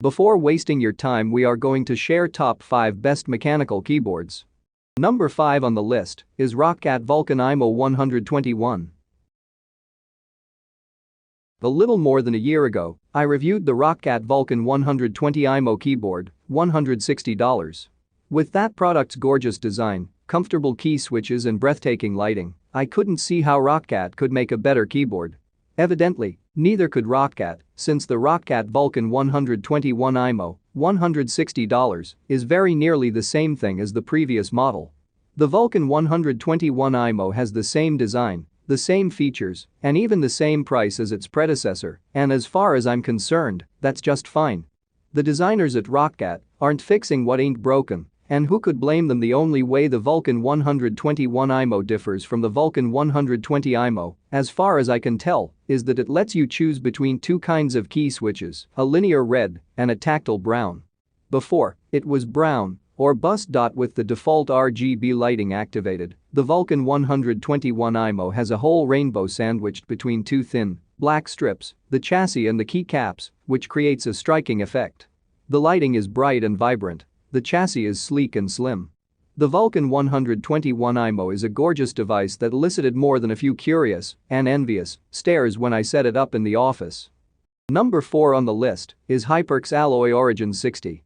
Before wasting your time, we are going to share top 5 best mechanical keyboards. Number 5 on the list is Roccat Vulcan IMO 121. A little more than a year ago, I reviewed the Roccat Vulcan 120 IMO keyboard, $160. With that product's gorgeous design, comfortable key switches and breathtaking lighting, I couldn't see how Roccat could make a better keyboard. Evidently, neither could Roccat, since the Roccat Vulcan 121 IMO, $160, is very nearly the same thing as the previous model. The Vulcan 121 IMO has the same design, the same features, and even the same price as its predecessor, and as far as I'm concerned, that's just fine. The designers at Roccat aren't fixing what ain't broken, and who could blame them? The only way the Vulcan 121 IMO differs from the Vulcan 120 IMO, as far as I can tell, is that it lets you choose between two kinds of key switches, a linear red and a tactile brown. Before, it was brown or bust. With the default RGB lighting activated, the Vulcan 121 IMO has a whole rainbow sandwiched between two thin, black strips, the chassis and the keycaps, which creates a striking effect. The lighting is bright and vibrant. The chassis is sleek and slim. The Vulcan 121 IMO is a gorgeous device that elicited more than a few curious and envious stares when I set it up in the office. Number 4 on the list is HyperX Alloy Origin 60.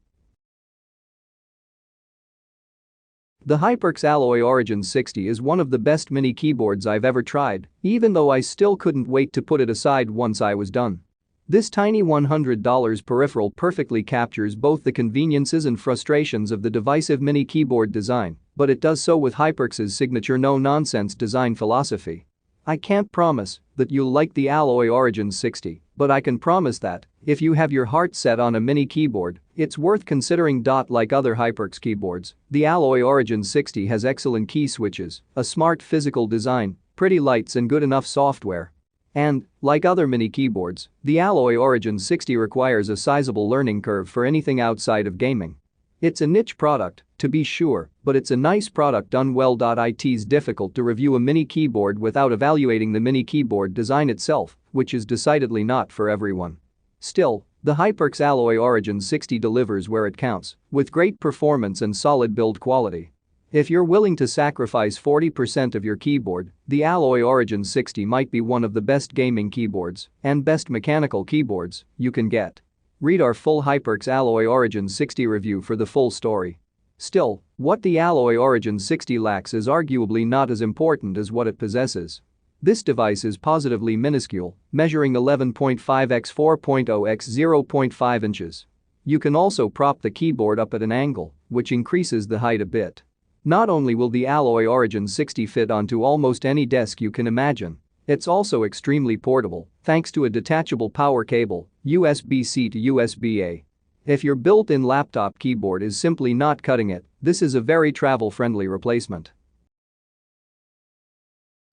The HyperX Alloy Origin 60 is one of the best mini keyboards I've ever tried, even though I still couldn't wait to put it aside once I was done. This tiny $100 peripheral perfectly captures both the conveniences and frustrations of the divisive mini keyboard design, but it does so with HyperX's signature no-nonsense design philosophy. I can't promise that you'll like the Alloy Origin 60, but I can promise that, if you have your heart set on a mini keyboard, it's worth considering. Like other HyperX keyboards, the Alloy Origin 60 has excellent key switches, a smart physical design, pretty lights and good enough software. And, like other mini keyboards, the Alloy Origin 60 requires a sizable learning curve for anything outside of gaming. It's a niche product, to be sure, but it's a nice product done well. It's difficult to review a mini keyboard without evaluating the mini keyboard design itself, which is decidedly not for everyone. Still, the HyperX Alloy Origin 60 delivers where it counts, with great performance and solid build quality. If you're willing to sacrifice 40% of your keyboard, the Alloy Origin 60 might be one of the best gaming keyboards and best mechanical keyboards you can get. Read our full HyperX Alloy Origin 60 review for the full story. Still, what the Alloy Origin 60 lacks is arguably not as important as what it possesses. This device is positively minuscule, measuring 11.5 x 4.0 x 0.5 inches. You can also prop the keyboard up at an angle, which increases the height a bit. Not only will the Alloy Origin 60 fit onto almost any desk you can imagine, it's also extremely portable thanks to a detachable power cable, USB-C to USB-A. If your built-in laptop keyboard is simply not cutting it, this is a very travel-friendly replacement.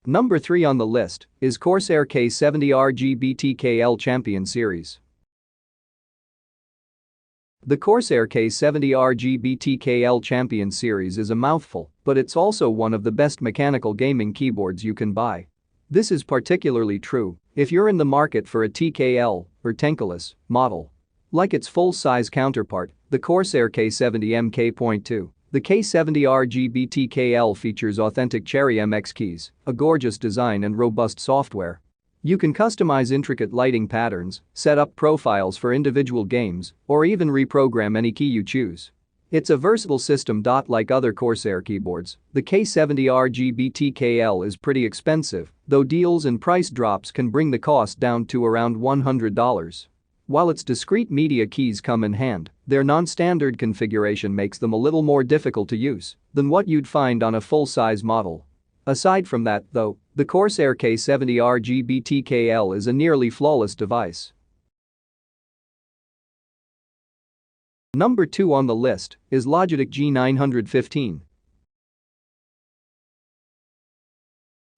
Number 3 on the list is Corsair K70 RGB TKL Champion Series. The Corsair K70 RGB TKL Champion Series is a mouthful, but it's also one of the best mechanical gaming keyboards you can buy. This is particularly true if you're in the market for a TKL or tankless model. Like its full-size counterpart, the Corsair K70 MK.2, the K70 RGB TKL features authentic Cherry MX keys, a gorgeous design and robust software. You can customize intricate lighting patterns, set up profiles for individual games, or even reprogram any key you choose. It's a versatile system. Like other Corsair keyboards, the K70 RGB TKL is pretty expensive, though deals and price drops can bring the cost down to around $100. While its discrete media keys come in hand, their non-standard configuration makes them a little more difficult to use than what you'd find on a full-size model. Aside from that, though, the Corsair K70 RGB TKL is a nearly flawless device. Number 2 on the list is Logitech G915.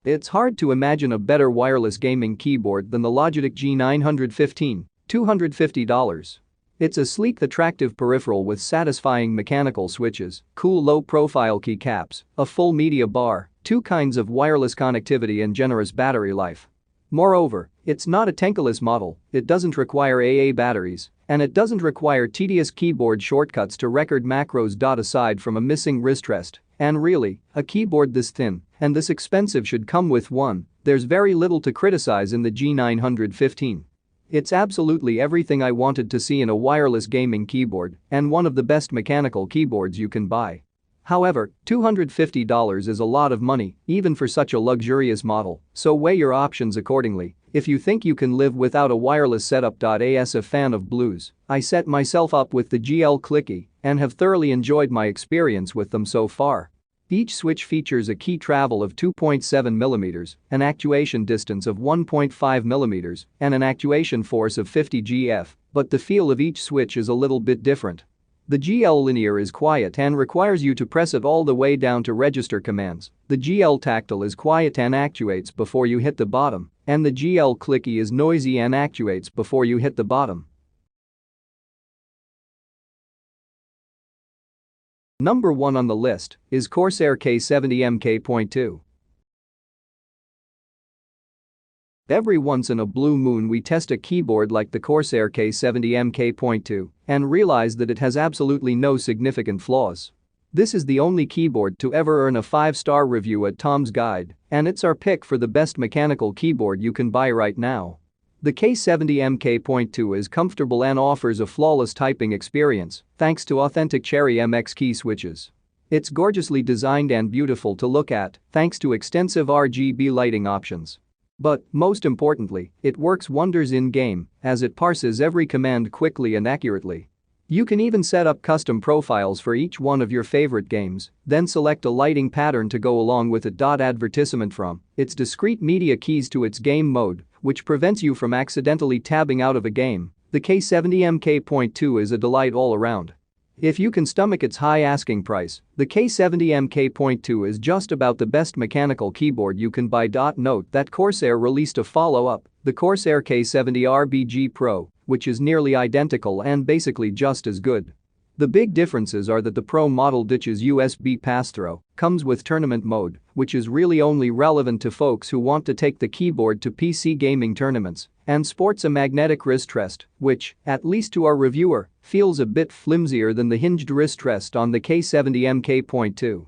It's hard to imagine a better wireless gaming keyboard than the Logitech G915, $250. It's a sleek, attractive peripheral with satisfying mechanical switches, cool low-profile keycaps, a full media bar, two kinds of wireless connectivity and generous battery life. Moreover, it's not a tankless model, it doesn't require AA batteries, and it doesn't require tedious keyboard shortcuts to record macros. Aside from a missing wrist rest, and really, a keyboard this thin and this expensive should come with one, there's very little to criticize in the G915. It's absolutely everything I wanted to see in a wireless gaming keyboard and one of the best mechanical keyboards you can buy. However, $250 is a lot of money, even for such a luxurious model, so weigh your options accordingly. If you think you can live without a wireless setup. As a fan of blues, I set myself up with the GL Clicky and have thoroughly enjoyed my experience with them so far. Each switch features a key travel of 2.7mm, an actuation distance of 1.5mm, and an actuation force of 50 GF, but the feel of each switch is a little bit different. The GL Linear is quiet and requires you to press it all the way down to register commands. The GL Tactile is quiet and actuates before you hit the bottom, and the GL Clicky is noisy and actuates before you hit the bottom. Number 1 on the list is Corsair K70 MK.2. Every once in a blue moon we test a keyboard like the Corsair K70 MK.2 and realize that it has absolutely no significant flaws. This is the only keyboard to ever earn a 5-star review at Tom's Guide, and it's our pick for the best mechanical keyboard you can buy right now. The K70 MK.2 is comfortable and offers a flawless typing experience thanks to authentic Cherry MX key switches. It's gorgeously designed and beautiful to look at thanks to extensive RGB lighting options. But, most importantly, it works wonders in-game as it parses every command quickly and accurately. You can even set up custom profiles for each one of your favorite games, then select a lighting pattern to go along with it. Advertisement from its discrete media keys to its game mode, which prevents you from accidentally tabbing out of a game. The K70 MK.2 is a delight all around. If you can stomach its high asking price, the K70 MK.2 is just about the best mechanical keyboard you can buy. Note that Corsair released a follow-up, the Corsair K70 RBG Pro, which is nearly identical and basically just as good. The big differences are that the Pro model ditches USB pass-through, comes with tournament mode, which is really only relevant to folks who want to take the keyboard to PC gaming tournaments, and sports a magnetic wrist rest, which, at least to our reviewer, feels a bit flimsier than the hinged wrist rest on the K70 MK.2.